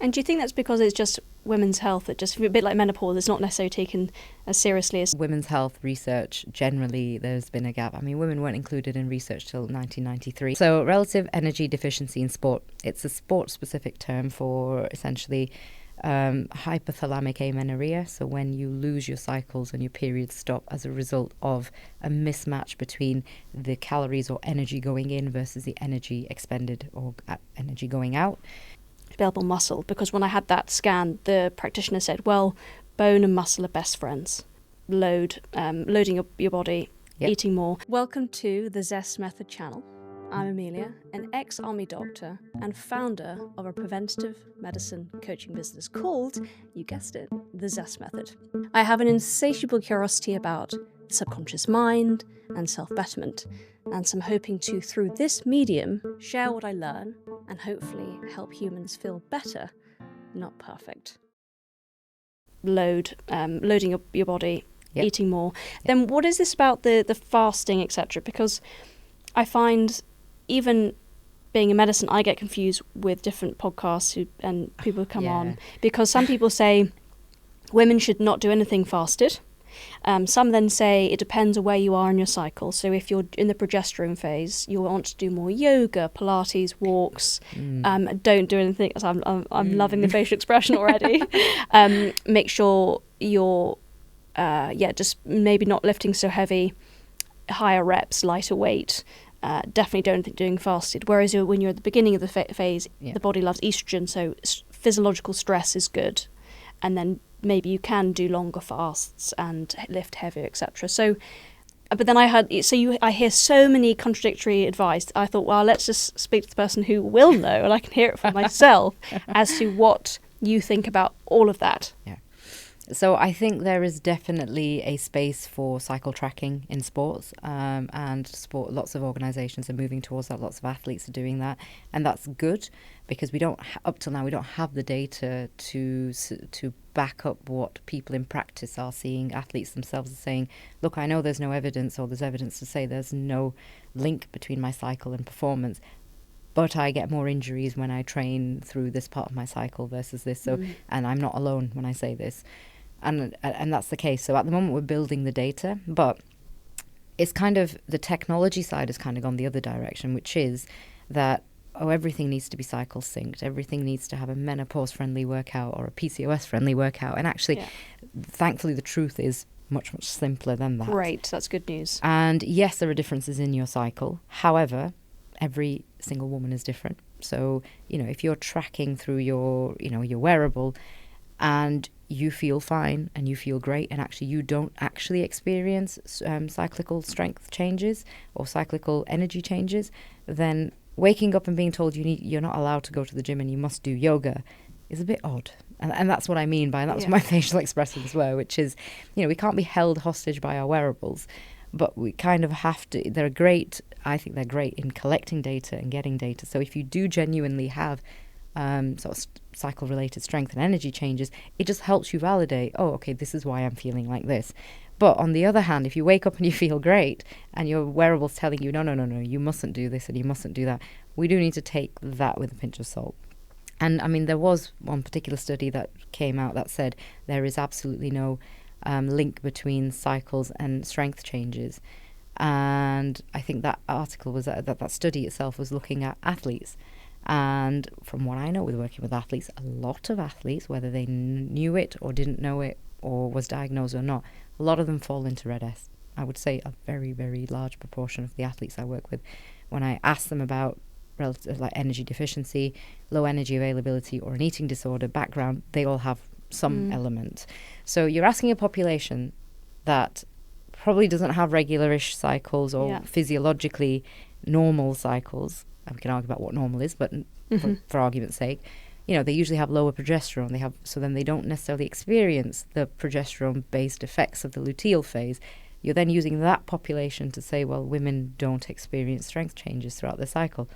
And do you think that's because it's just women's health, that just a bit like menopause, it's not necessarily taken as seriously as... Women's health research, generally, there's been a gap. I mean, women weren't included in research till 1993. So relative energy deficiency in sport, it's a sport-specific term for essentially hypothalamic amenorrhea. So when you lose your cycles and your periods stop as a result of a mismatch between the calories or energy going in versus the energy expended or energy going out. Skeletal muscle, because when I had that scan, the practitioner said, well, bone and muscle are best friends. Loading up your body, Yep. Eating more. Welcome to the Zest Method channel. I'm Amelia, an ex-army doctor and founder of a preventative medicine coaching business called, you guessed it, the Zest Method. I have an insatiable curiosity about the subconscious mind and self-betterment, and so I'm hoping to, through this medium, share what I learn and hopefully help humans feel better, not perfect. Loading up your body, Yep. Eating more. Then what is this about the fasting, etc.? Because I find, even being in medicine, I get confused with different podcasts and people who come on, because some people say women should not do anything fasted. Some then say it depends on where you are in your cycle. So if you're in the progesterone phase, you want to do more yoga, Pilates, walks. Don't do anything. So I'm loving the facial expression already. Make sure you're just maybe not lifting so heavy, higher reps, lighter weight. Definitely don't doing fasted. Whereas when you're at the beginning of the phase, the body loves estrogen, so physiological stress is good, and then maybe you can do longer fasts and lift heavier, etc. So, but then I hear so many contradictory advice. I thought, well, let's just speak to the person who will know, and I can hear it from myself as to what you think about all of that. Yeah. So I think there is definitely a space for cycle tracking in sports, and lots of organisations are moving towards that. Lots of athletes are doing that, and that's good because up till now we don't have the data to back up what people in practice are seeing. Athletes themselves are saying, look, I know there's no evidence, or there's evidence to say there's no link between my cycle and performance, but I get more injuries when I train through this part of my cycle versus this. So, and I'm not alone when I say this. And that's the case. So at the moment we're building the data, but it's kind of the technology side has kind of gone the other direction, which is that, everything needs to be cycle synced. Everything needs to have a menopause-friendly workout or a PCOS-friendly workout. And actually, thankfully, the truth is much, much simpler than that. Great, that's good news. And yes, there are differences in your cycle. However, every single woman is different. So, if you're tracking through your wearable and you feel fine and you feel great, and actually you don't actually experience cyclical strength changes or cyclical energy changes, then waking up and being told you're not allowed to go to the gym and you must do yoga is a bit odd. And that's what I mean by, and that's what my facial expressions were, which is, we can't be held hostage by our wearables, but we kind of have to. They're great. I think they're great in collecting data and getting data. So if you do genuinely have sort of cycle-related strength and energy changes, it just helps you validate, okay, this is why I'm feeling like this. But on the other hand, if you wake up and you feel great and your wearable's telling you, no, you mustn't do this and you mustn't do that, we do need to take that with a pinch of salt. And I mean, there was one particular study that came out that said there is absolutely no link between cycles and strength changes. And I think that article was that study itself was looking at athletes. And from what I know with working with athletes, a lot of athletes, whether they knew it or didn't know it or was diagnosed or not, a lot of them fall into red S. I would say a very, very large proportion of the athletes I work with, when I ask them about relative like energy deficiency, low energy availability, or an eating disorder background, they all have some element. So you're asking a population that probably doesn't have regular-ish cycles or physiologically normal cycles. And we can argue about what normal is, but for argument's sake, they usually have lower progesterone. So then they don't necessarily experience the progesterone-based effects of the luteal phase. You're then using that population to say, well, women don't experience strength changes throughout their cycle.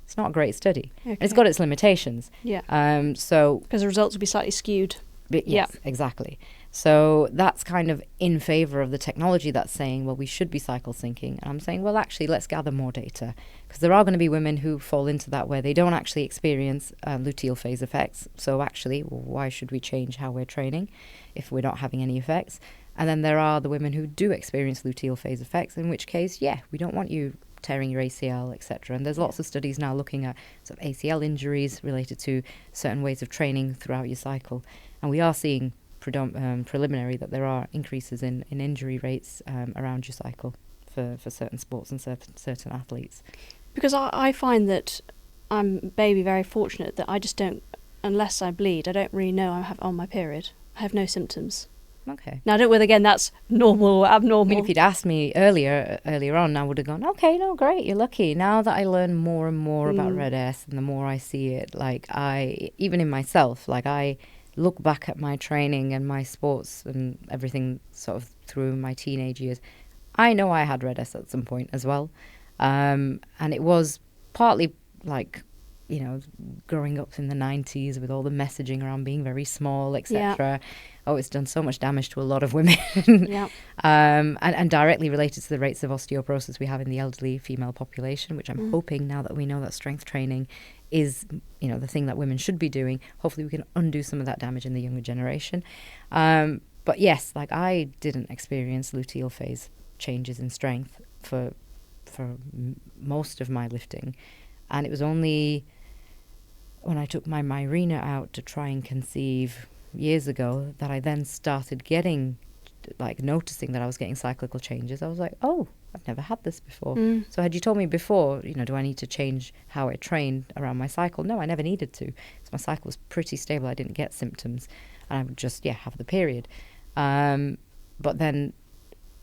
It's not a great study. Okay. It's got its limitations. Yeah. So because the results will be slightly skewed. Yes, exactly. So that's kind of in favor of the technology that's saying, well, we should be cycle syncing. And I'm saying, well, actually, let's gather more data, because there are going to be women who fall into that where they don't actually experience luteal phase effects. So actually, well, why should we change how we're training if we're not having any effects? And then there are the women who do experience luteal phase effects, in which case, yeah, we don't want you tearing your ACL, etc. And there's lots of studies now looking at sort of ACL injuries related to certain ways of training throughout your cycle. And we are seeing preliminary that there are increases in injury rates around your cycle for certain sports and certain athletes. Because I find that I'm maybe very fortunate that I just don't, unless I bleed, I don't really know I'm on my period. I have no symptoms. Okay. Now, I don't know whether, again, that's normal or abnormal. I mean, if you'd asked me earlier on, I would have gone, okay, no, great, you're lucky. Now that I learn more and more about Red S, and the more I see it, like even in myself, like I look back at my training and my sports and everything sort of through my teenage years, I know I had Red S at some point as well. And it was partly like, you know, growing up in the 90s with all the messaging around being very small, etc. Yeah. Oh, it's done so much damage to a lot of women. Yeah. And directly related to the rates of osteoporosis we have in the elderly female population, which I'm hoping, now that we know that strength training is, you know, the thing that women should be doing, hopefully we can undo some of that damage in the younger generation. But yes, like I didn't experience luteal phase changes in strength for most of my lifting. And it was only when I took my Mirena out to try and conceive years ago that I then started getting, like, noticing that I was getting cyclical changes. I was like, oh, I've never had this before. So had you told me before, you know, do I need to change how I trained around my cycle? No, I never needed to. So my cycle was pretty stable. I didn't get symptoms. And I would just, have the period. But then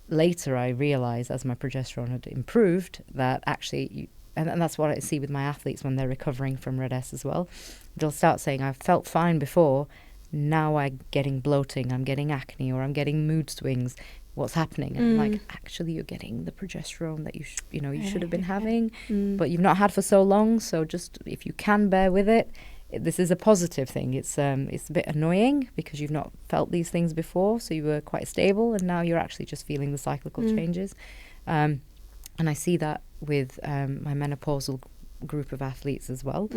later I realized, as my progesterone had improved, that actually... And that's what I see with my athletes when they're recovering from Red S as well. They'll start saying, I felt fine before, now I'm getting bloating, I'm getting acne, or I'm getting mood swings. What's happening? And I'm like, actually, you're getting the progesterone that you should have been having, but you've not had for so long. So just, if you can bear with it, this is a positive thing. It's a bit annoying because you've not felt these things before, so you were quite stable, and now you're actually just feeling the cyclical changes. And I see that with my menopausal group of athletes as well.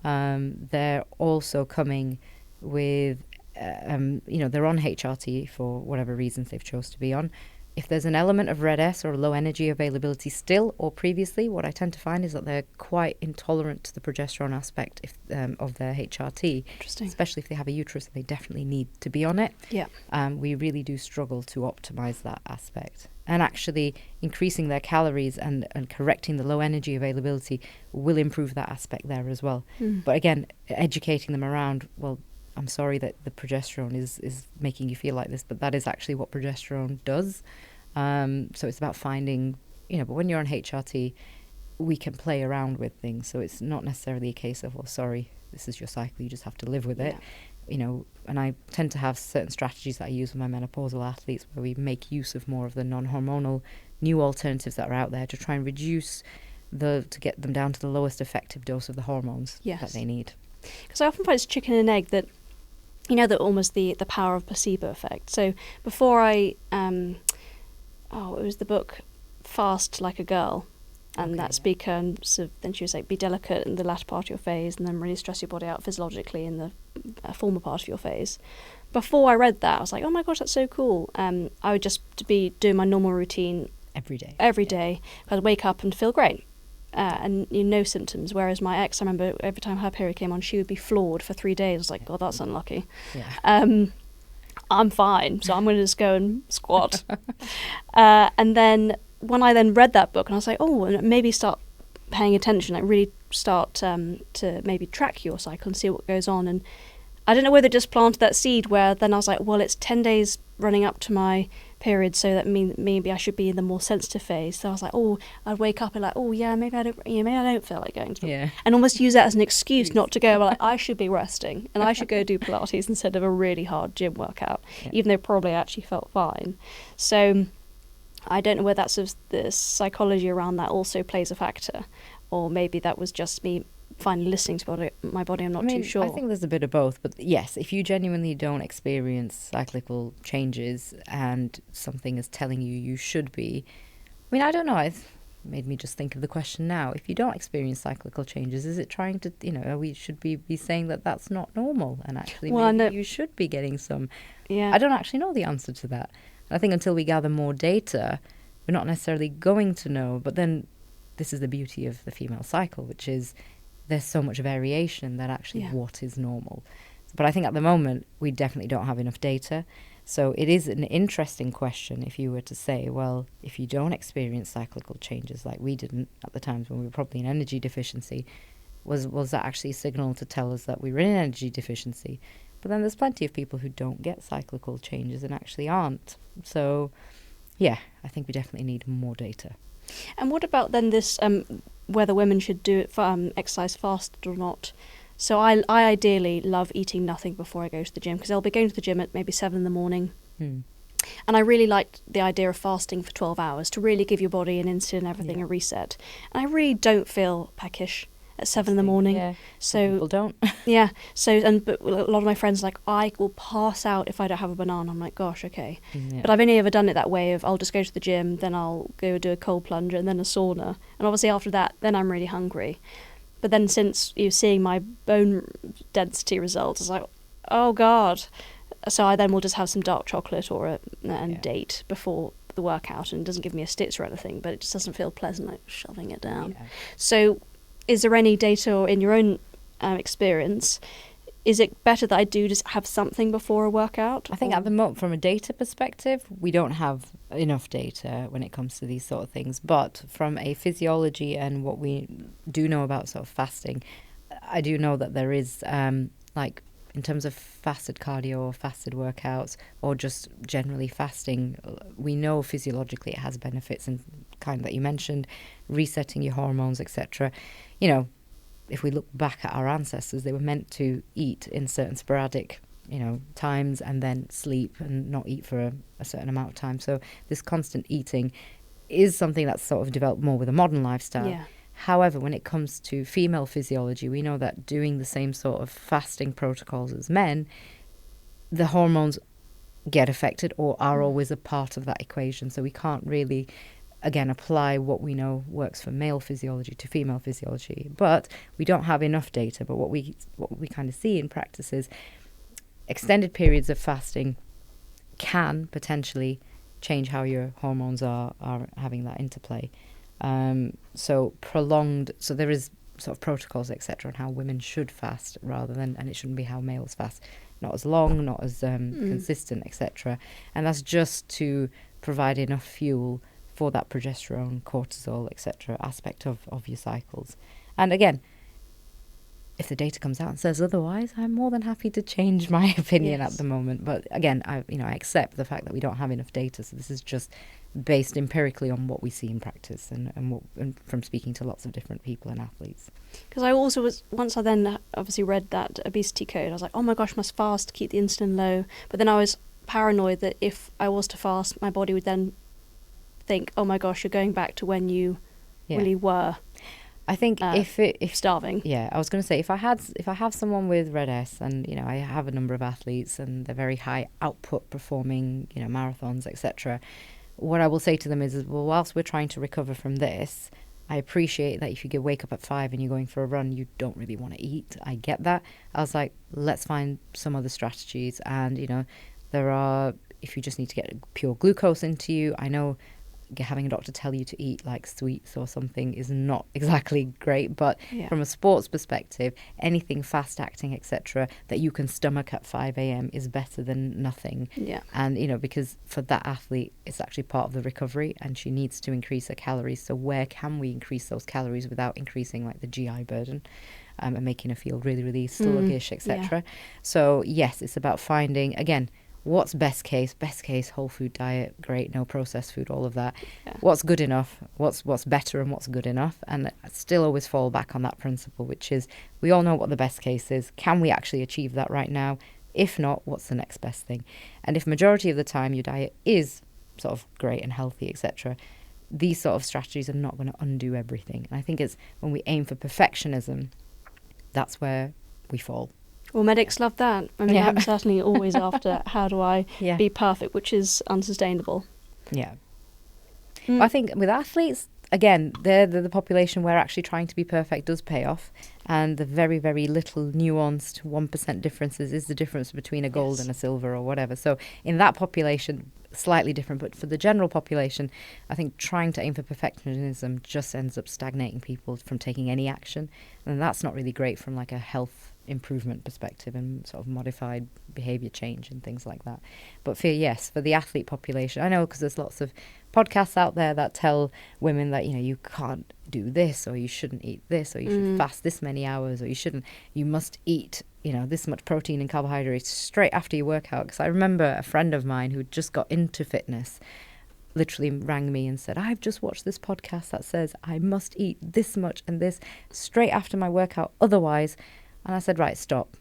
They're also coming with, they're on HRT for whatever reasons they've chose to be on. If there's an element of Red S or low energy availability still or previously, what I tend to find is that they're quite intolerant to the progesterone aspect of their HRT. Interesting. Especially if they have a uterus, they definitely need to be on it. Yeah. We really do struggle to optimize that aspect. And actually increasing their calories and correcting the low energy availability will improve that aspect there as well. But again, educating them around, well, I'm sorry that the progesterone is making you feel like this, but that is actually what progesterone does. So it's about finding, but when you're on HRT, we can play around with things. So it's not necessarily a case of, well, sorry, this is your cycle, you just have to live with it. And I tend to have certain strategies that I use with my menopausal athletes where we make use of more of the non-hormonal new alternatives that are out there to try and reduce to get them down to the lowest effective dose of the hormones that they need. Because I often find it's chicken and egg that, that almost the power of placebo effect. So before it was the book Fast Like a Girl. And that speaker, and so then she was like, be delicate in the latter part of your phase and then really stress your body out physiologically in the former part of your phase. Before I read that, I was like, oh my gosh, that's so cool. I would just be doing my normal routine every day. I'd wake up and feel great and no symptoms. Whereas my ex, I remember every time her period came on, she would be floored for 3 days. I was like, God, that's unlucky. Yeah. I'm fine, so I'm going to just go and squat. And then when I then read that book, and I was like, oh, and maybe start paying attention, like really start to maybe track your cycle and see what goes on. And I don't know whether it just planted that seed where then I was like, well, it's 10 days running up to my period, so that maybe I should be in the more sensitive phase. So I was like, oh, I'd wake up and like, oh yeah, maybe I don't feel like going to and almost use that as an excuse not to go. Like, I should be resting and I should go do Pilates instead of a really hard gym workout, even though probably I actually felt fine. So I don't know whether that's the psychology around that also plays a factor, or maybe that was just me finally listening to my body. I'm not too sure. I think there's a bit of both, but yes, if you genuinely don't experience cyclical changes and something is telling you you should be, I don't know, it's made me just think of the question now. If you don't experience cyclical changes, is it trying to, should be saying that that's not normal, and actually maybe you should be getting some. Yeah. I don't actually know the answer to that. I think until we gather more data, we're not necessarily going to know. But then this is the beauty of the female cycle, which is there's so much variation that actually what is normal. But I think at the moment, we definitely don't have enough data. So it is an interesting question if you were to say, well, if you don't experience cyclical changes like we didn't at the times when we were probably in energy deficiency, was that actually a signal to tell us that we were in energy deficiency? But then there's plenty of people who don't get cyclical changes and actually aren't. So, yeah, I think we definitely need more data. And what about then this, whether women should do it for, exercise fasted or not? So I ideally love eating nothing before I go to the gym, because I'll be going to the gym at maybe 7 in the morning. And I really liked the idea of fasting for 12 hours to really give your body an insulin, everything, a reset. And I really don't feel peckish at 7 in the morning. Yeah, so people don't. Yeah. So, but a lot of my friends are like, I will pass out if I don't have a banana. I'm like, gosh, okay. Yeah. But I've only ever done it that way of I'll just go to the gym, then I'll go do a cold plunge and then a sauna. And obviously after that, then I'm really hungry. But then since you're seeing my bone density results, it's like, oh God. So I then will just have some dark chocolate or a date before the workout, and it doesn't give me a stitch or anything, but it just doesn't feel pleasant, like shoving it down. Yeah. So is there any data, or in your own experience, is it better that I do just have something before a workout? I think at the moment, from a data perspective, we don't have enough data when it comes to these sort of things. But from a physiology and what we do know about sort of fasting, I do know that there is, in terms of fasted cardio or fasted workouts, or just generally fasting, we know physiologically it has benefits, and kind that you mentioned, resetting your hormones, etc. If we look back at our ancestors, they were meant to eat in certain sporadic, times, and then sleep and not eat for a certain amount of time. So this constant eating is something that's sort of developed more with a modern lifestyle. Yeah. However, when it comes to female physiology, we know that doing the same sort of fasting protocols as men, the hormones get affected or are always a part of that equation. So we can't really, again, apply what we know works for male physiology to female physiology. But we don't have enough data. But what we kind of see in practice is extended periods of fasting can potentially change how your hormones are having that interplay. So there is sort of protocols, etc., on how women should fast rather than, and it shouldn't be how males fast. Not as long, not as consistent, etc. And that's just to provide enough fuel for that progesterone, cortisol, etc. aspect of your cycles. And again, if the data comes out and says otherwise, I'm more than happy to change my opinion at the moment. But again, I accept the fact that we don't have enough data. So this is just based empirically on what we see in practice and from speaking to lots of different people and athletes. Because I also once I then obviously read that obesity code, I was like, oh my gosh, must fast to keep the insulin low. But then I was paranoid that if I was to fast, my body would then think, oh my gosh, you're going back to when you really were. I think if starving. Yeah, I was going to say if I have someone with Red S, and I have a number of athletes and they're very high output performing, marathons, etc. What I will say to them is, well, whilst we're trying to recover from this, I appreciate that if you wake up at 5 and you're going for a run, you don't really want to eat. I get that. I was like, let's find some other strategies, and there are, if you just need to get pure glucose into you, I know having a doctor tell you to eat like sweets or something is not exactly great, but from a sports perspective, anything fast acting, etc., that you can stomach at 5 a.m. is better than nothing. And because for that athlete, it's actually part of the recovery, and she needs to increase her calories. So where can we increase those calories without increasing like the GI burden and making her feel really, really sluggish, etc. So yes, it's about finding, again, what's best case, whole food diet, great, no processed food, all of that. What's good enough, what's better and what's good enough. And I still always fall back on that principle, which is we all know what the best case is. Can we actually achieve that right now? If not, what's the next best thing? And if majority of the time your diet is sort of great and healthy, etc., these sort of strategies are not going to undo everything. And I think it's when we aim for perfectionism that's where we fall. Well, medics love that. I mean, I'm certainly always after how do I be perfect, which is unsustainable. Yeah. I think with athletes, again, they're the population where actually trying to be perfect does pay off. And the very, very little nuanced 1% differences is the difference between a gold and a silver or whatever. So in that population, slightly different. But for the general population, I think trying to aim for perfectionism just ends up stagnating people from taking any action. And that's not really great from like a health improvement perspective and sort of modified behavior change and things like that. But for the athlete population, I know because there's lots of podcasts out there that tell women that, you can't do this, or you shouldn't eat this, or you should fast this many hours, or you must eat, this much protein and carbohydrates straight after your workout. Because I remember a friend of mine who just got into fitness literally rang me and said, I've just watched this podcast that says I must eat this much and this straight after my workout, otherwise. And I said, right, stop.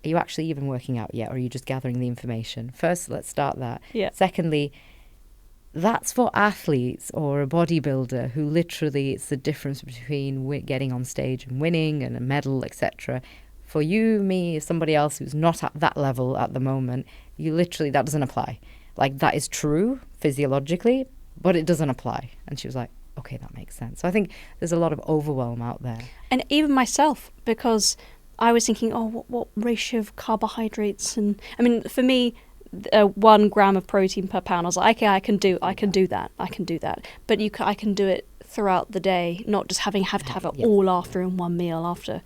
Are you actually even working out yet, or are you just gathering the information? First, let's start that. Yeah. Secondly, that's for athletes or a bodybuilder who literally, it's the difference between getting on stage and winning and a medal, etc. For you, me, somebody else who's not at that level at the moment, that doesn't apply. Like, that is true physiologically, but it doesn't apply. And she was like, okay, that makes sense. So I think there's a lot of overwhelm out there. And even myself, because I was thinking, what ratio of carbohydrates? And I mean, for me, 1 gram of protein per pound, I was like, okay, I can do that. But I can do it throughout the day, not just have to have it all after in one meal after.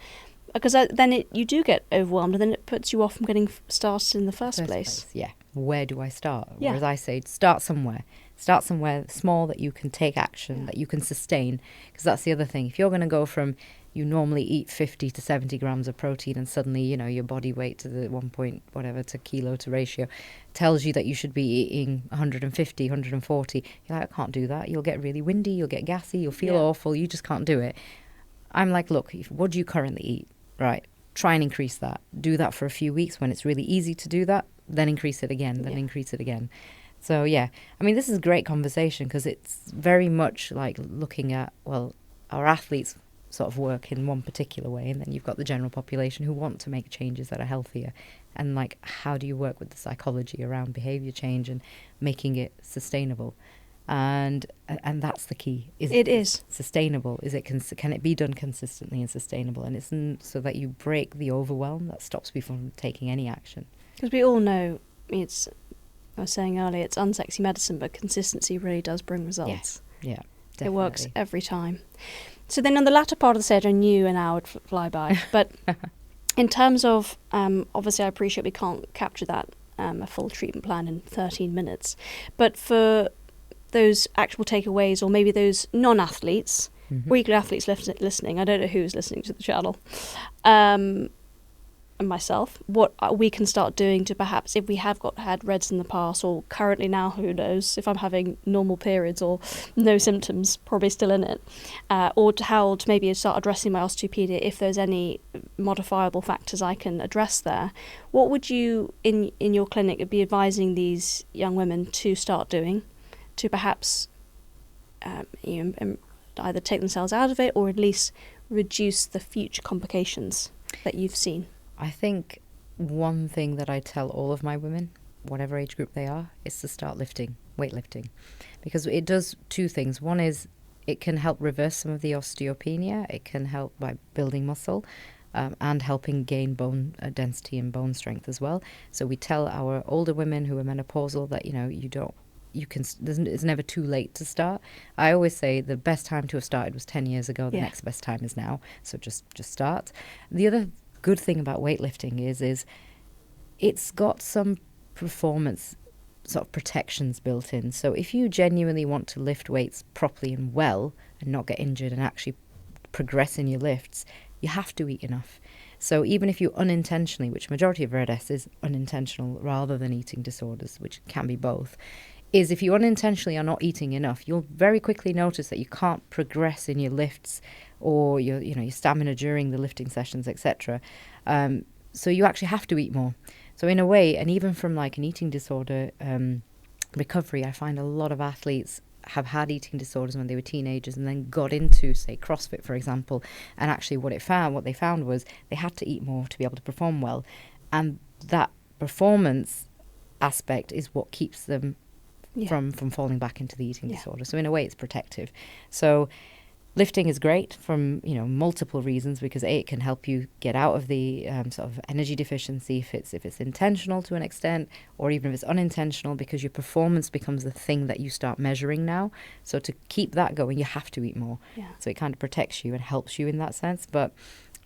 Because then you do get overwhelmed, and then it puts you off from getting started in the first place. Yeah. Where do I start? Yeah. Whereas I say, start somewhere. Start somewhere small that you can take action, that you can sustain. Because that's the other thing. If you're going to go from, you normally eat 50 to 70 grams of protein, and suddenly, your body weight to the 1 to kilo to ratio tells you that you should be eating 150, 140. You're like, I can't do that. You'll get really windy, you'll get gassy, you'll feel awful, you just can't do it. I'm like, look, what do you currently eat? Right. Try and increase that. Do that for a few weeks when it's really easy to do that. Then increase it again, increase it again. So, I mean, this is a great conversation because it's very much like looking at, our athletes sort of work in one particular way, and then you've got the general population who want to make changes that are healthier. And, like, how do you work with the psychology around behavior change and making it sustainable? And that's the key. It is sustainable. Can it be done consistently and sustainable? And it's so that you break the overwhelm that stops people from taking any action. Because we all know, I was saying earlier, it's unsexy medicine, but consistency really does bring results. Yeah, definitely. It works every time. So then on the latter part of the stage, I knew an hour would fly by. But in terms of, obviously I appreciate we can't capture that, a full treatment plan in 13 minutes. But for those actual takeaways, or maybe those non-athletes, weekly athletes listening, I don't know who's listening to the channel, and myself, what we can start doing to perhaps, if we have had REDs in the past, or currently now, who knows, if I'm having normal periods or no symptoms, probably still in it, or how to maybe start addressing my osteopenia, if there's any modifiable factors I can address there. What would you, in your clinic, be advising these young women to start doing to perhaps either take themselves out of it, or at least reduce the future complications that you've seen? I think one thing that I tell all of my women, whatever age group they are, is to start weightlifting. Because it does 2 things. One is it can help reverse some of the osteopenia. It can help by building muscle and helping gain bone density and bone strength as well. So we tell our older women who are menopausal that, it's never too late to start. I always say the best time to have started was 10 years ago. The next best time is now. So just start. The other good thing about weightlifting is it's got some performance sort of protections built in. So if you genuinely want to lift weights properly and well and not get injured and actually progress in your lifts, you have to eat enough. So even if you unintentionally, which majority of RED-S is unintentional rather than eating disorders, which can be both, is if you unintentionally are not eating enough, you'll very quickly notice that you can't progress in your lifts or your stamina during the lifting sessions, etc. So you actually have to eat more. So in a way, and even from like an eating disorder recovery, I find a lot of athletes have had eating disorders when they were teenagers and then got into, say, CrossFit, for example, and actually what they found was they had to eat more to be able to perform well. And that performance aspect is what keeps them from falling back into the eating disorder. So in a way, it's protective. So lifting is great from, multiple reasons, because it can help you get out of the sort of energy deficiency if it's intentional to an extent, or even if it's unintentional, because your performance becomes the thing that you start measuring now. So to keep that going, you have to eat more. So it kind of protects you and helps you in that sense. But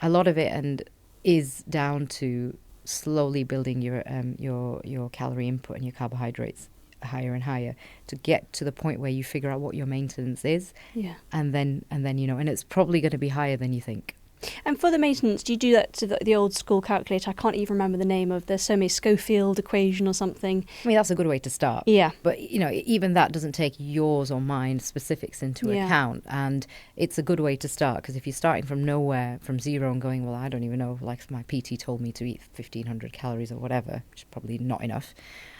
a lot of it is down to slowly building your calorie input and your carbohydrates higher and higher to get to the point where you figure out what your maintenance is. And then and it's probably going to be higher than you think. And for the maintenance, do you do that to the old school calculator? I can't even remember the name of, there's so many Schofield equation or something. I mean, that's a good way to start. But even that doesn't take yours or mine specifics into account, and it's a good way to start, because if you're starting from nowhere, from zero, and going, well, I don't even know, like my PT told me to eat 1,500 calories or whatever, which is probably not enough.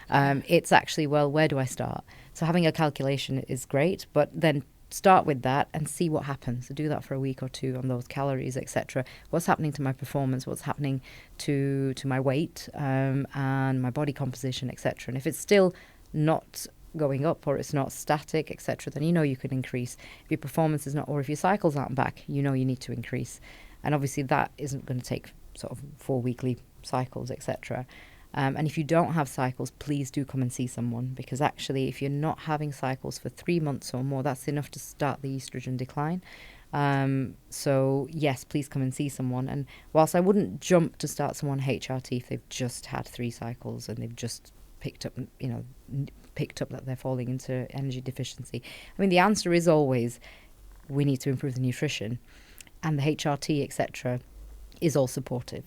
It's actually, well, where do I start? So having a calculation is great, but then start with that and see what happens. So do that for a week or two on those calories, etc. What's happening to my performance? What's happening to my weight and my body composition, etc. And if it's still not going up, or it's not static, etc., then you can increase. If your performance is not, or if your cycles aren't back, you need to increase. And obviously that isn't going to take sort of 4 weekly cycles, etc. And if you don't have cycles, please do come and see someone, because actually if you're not having cycles for 3 months or more, that's enough to start the estrogen decline. So yes, please come and see someone. And whilst I wouldn't jump to start someone HRT if they've just had 3 cycles and they've just picked up that they're falling into energy deficiency, I mean, the answer is always we need to improve the nutrition, and the HRT, etc., is all supportive.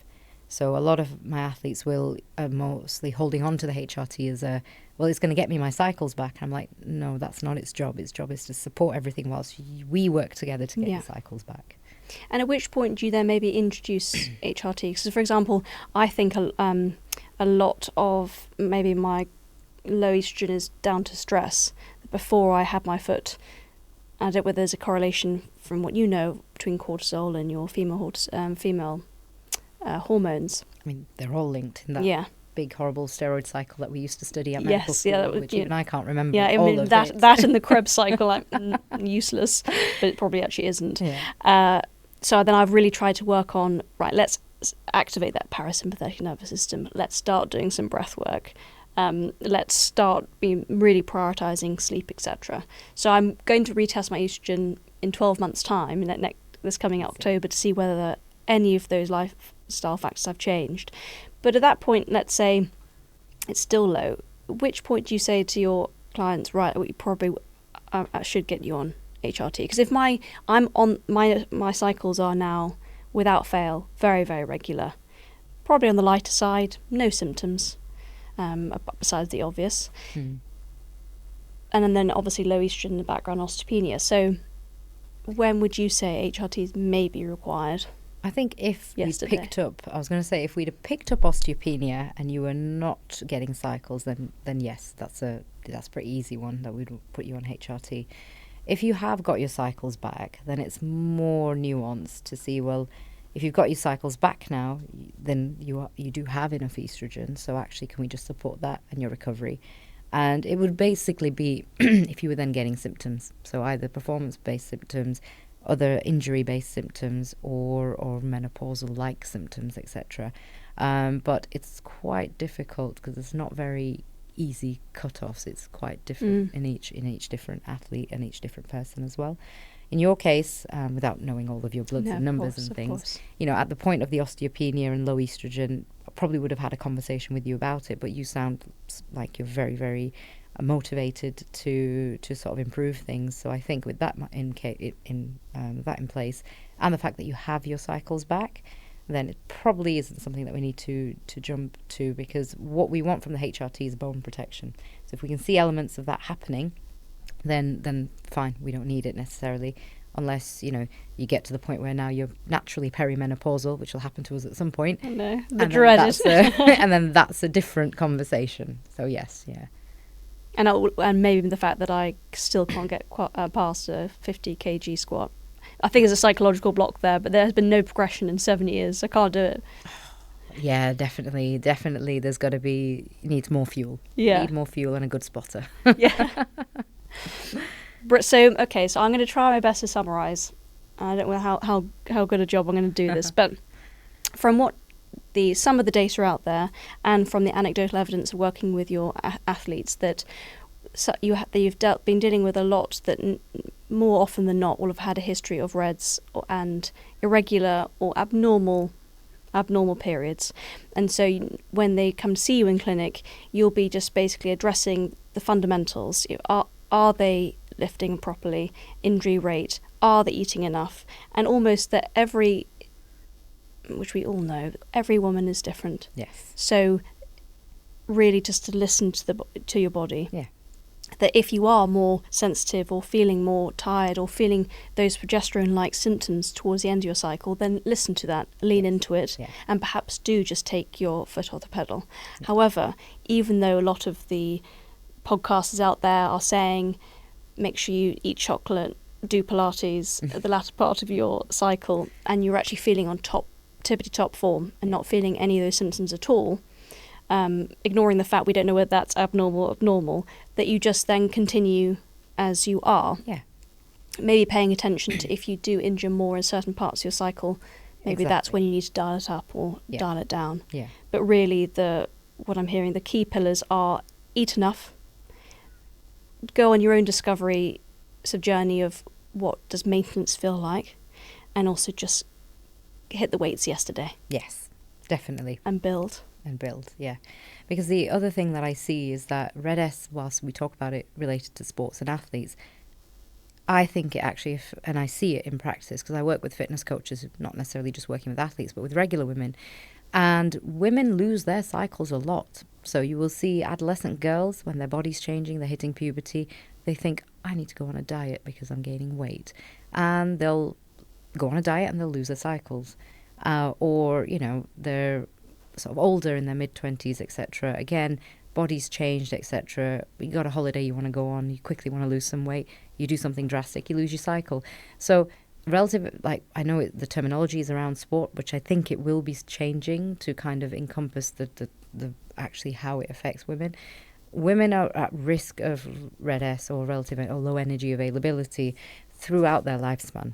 So a lot of my athletes are mostly holding on to the HRT as it's going to get me my cycles back. I'm like, no, that's not its job. Its job is to support everything whilst we work together to get the cycles back. And at which point do you then maybe introduce HRT? Because, for example, I think a lot of maybe my low estrogen is down to stress. Before I had my foot, I don't know whether there's a correlation from what you know between cortisol and your female hormones. I mean, they're all linked in that big horrible steroid cycle that we used to study at medical school, which even I can't remember. I mean, that and the Krebs cycle, like useless, but it probably actually isn't. So then I've really tried to work on, right, let's activate that parasympathetic nervous system. Let's start doing some breath work. Let's start being really prioritizing sleep, etc. So I'm going to retest my estrogen in 12 months' time, this coming October, to see whether any of those lifestyle factors have changed. But at that point, let's say it's still low. At which point do you say to your clients, right, we probably I should get you on HRT? Because if my cycles are now without fail very, very regular, probably on the lighter side, no symptoms besides the obvious, and then obviously low estrogen in the background, osteopenia. So when would you say HRTs may be required? I think if we'd picked up osteopenia and you were not getting cycles, then yes, that's a pretty easy one that we'd put you on HRT. If you have got your cycles back, then it's more nuanced to see, well, if you've got your cycles back now, then you do have enough estrogen. So actually, can we just support that and your recovery? And it would basically be if you were then getting symptoms, so either performance-based symptoms, other injury-based symptoms, or menopausal-like symptoms, etc. But it's quite difficult because it's not very easy cut-offs. It's quite different in each different athlete and each different person as well. In your case, without knowing all of your bloods and numbers and things, at the point of the osteopenia and low estrogen, I probably would have had a conversation with you about it, but you sound like you're very, very motivated to sort of improve things. So I think with that in place, and the fact that you have your cycles back, then it probably isn't something that we need to jump to, because what we want from the HRT is bone protection. So if we can see elements of that happening, then fine, we don't need it necessarily, unless you get to the point where now you're naturally perimenopausal, which will happen to us at some point. I know, the dreaded. And then that's a different conversation. So yes, yeah. And maybe the fact that I still can't get past a 50 kg squat. I think there's a psychological block there, but there has been no progression in 7 years. I can't do it. Yeah, definitely. There's got to be, needs more fuel. Yeah. Need more fuel and a good spotter. Yeah. So I'm going to try my best to summarise. I don't know how good a job I'm going to do this, but from what some of the data out there, and from the anecdotal evidence of working with your athletes, that you've been dealing with a lot that more often than not will have had a history of REDs and irregular or abnormal periods. And so when they come to see you in clinic, you'll be just basically addressing the fundamentals. Are they lifting properly? Injury rate? Are they eating enough? And almost that which we all know, every woman is different. Yes. So really just to listen to your body. Yeah. That if you are more sensitive or feeling more tired or feeling those progesterone-like symptoms towards the end of your cycle, then listen to that, lean into it, and perhaps do just take your foot off the pedal. Yeah. However, even though a lot of the podcasters out there are saying, make sure you eat chocolate, do Pilates at the latter part of your cycle, and you're actually feeling on tippity top form and not feeling any of those symptoms at all, ignoring the fact we don't know whether that's abnormal or abnormal, that you just then continue as you are. Yeah. Maybe paying attention to if you do injure more in certain parts of your cycle, maybe that's when you need to dial it up or dial it down. Yeah. But really, what I'm hearing, the key pillars are eat enough, go on your own discovery journey of what does maintenance feel like, and also just hit the weights yesterday. Yes, definitely. And build, yeah. Because the other thing that I see is that RED-S, whilst we talk about it related to sports and athletes, I think it actually, and I see it in practice, because I work with fitness coaches, not necessarily just working with athletes, but with regular women. And women lose their cycles a lot. So you will see adolescent girls, when their body's changing, they're hitting puberty, they think, I need to go on a diet because I'm gaining weight. And they'll go on a diet and they'll lose their cycles. Or, they're sort of older in their mid-20s, etc. Again, body's changed, etc. You got a holiday you want to go on, you quickly want to lose some weight, you do something drastic, you lose your cycle. So I know the terminology is around sport, which I think it will be changing to kind of encompass the actually how it affects women. Women are at risk of RED-S or relative or low energy availability throughout their lifespan,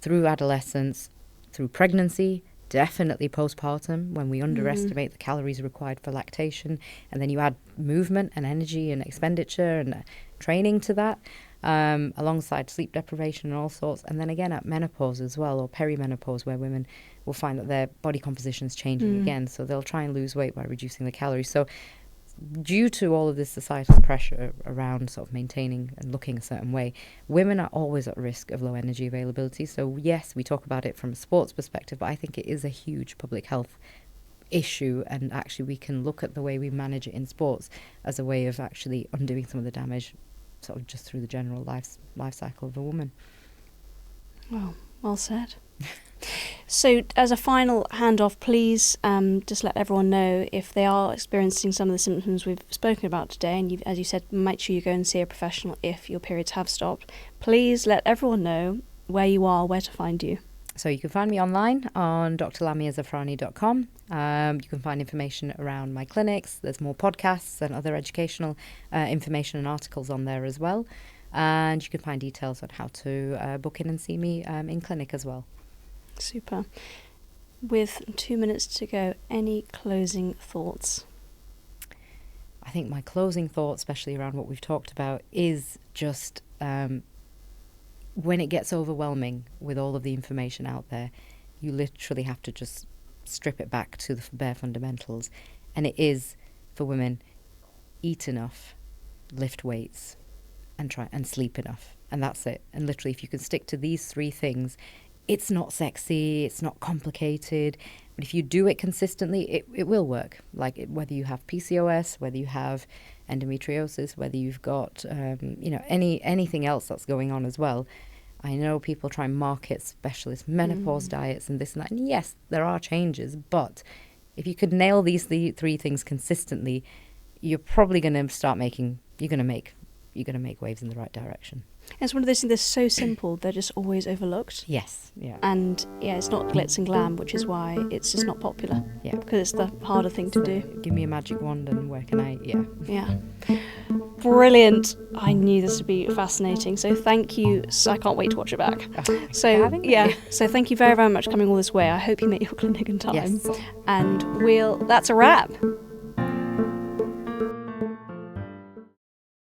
through adolescence, through pregnancy, definitely postpartum, when we underestimate the calories required for lactation, and then you add movement and energy and expenditure and training to that, alongside sleep deprivation and all sorts. And then again at menopause as well, or perimenopause, where women will find that their body composition is changing again, so they'll try and lose weight by reducing the calories. So due to all of this societal pressure around sort of maintaining and looking a certain way, women are always at risk of low energy availability. So yes, we talk about it from a sports perspective, but I think it is a huge public health issue, and actually we can look at the way we manage it in sports as a way of actually undoing some of the damage sort of just through the general life cycle of a woman. Well said. So as a final handoff, please just let everyone know if they are experiencing some of the symptoms we've spoken about today, and as you said, make sure you go and see a professional if your periods have stopped. Please let everyone know where you are, where to find you. So you can find me online on drlamiazafrani.com. You can find information around my clinics. There's more podcasts and other educational information and articles on there as well. And you can find details on how to book in and see me in clinic as well. Super. With 2 minutes to go, any closing thoughts? I think my closing thought, especially around what we've talked about, is just when it gets overwhelming with all of the information out there, you literally have to just strip it back to the bare fundamentals. And it is, for women, eat enough, lift weights, and try and sleep enough. And that's it. And literally, if you can stick to these 3 things, it's not sexy, it's not complicated, but if you do it consistently, it will work. Whether you have PCOS, whether you have endometriosis, whether you've got anything else that's going on as well. I know people try and market specialist menopause diets and this and that, and yes, there are changes, but if you could nail these 3 things consistently, you're probably going to start making you're gonna make waves in the right direction. It's one of those things that's so simple, they're just always overlooked. Yes, yeah. And yeah, it's not glitz and glam, which is why it's just not popular. Yeah. Because it's the harder thing to do. Give me a magic wand and where can I, Yeah. Brilliant. I knew this would be fascinating. So thank you. So I can't wait to watch it back. So yeah. So thank you very, very much for coming all this way. I hope you make your clinic in time. Yes. And that's a wrap.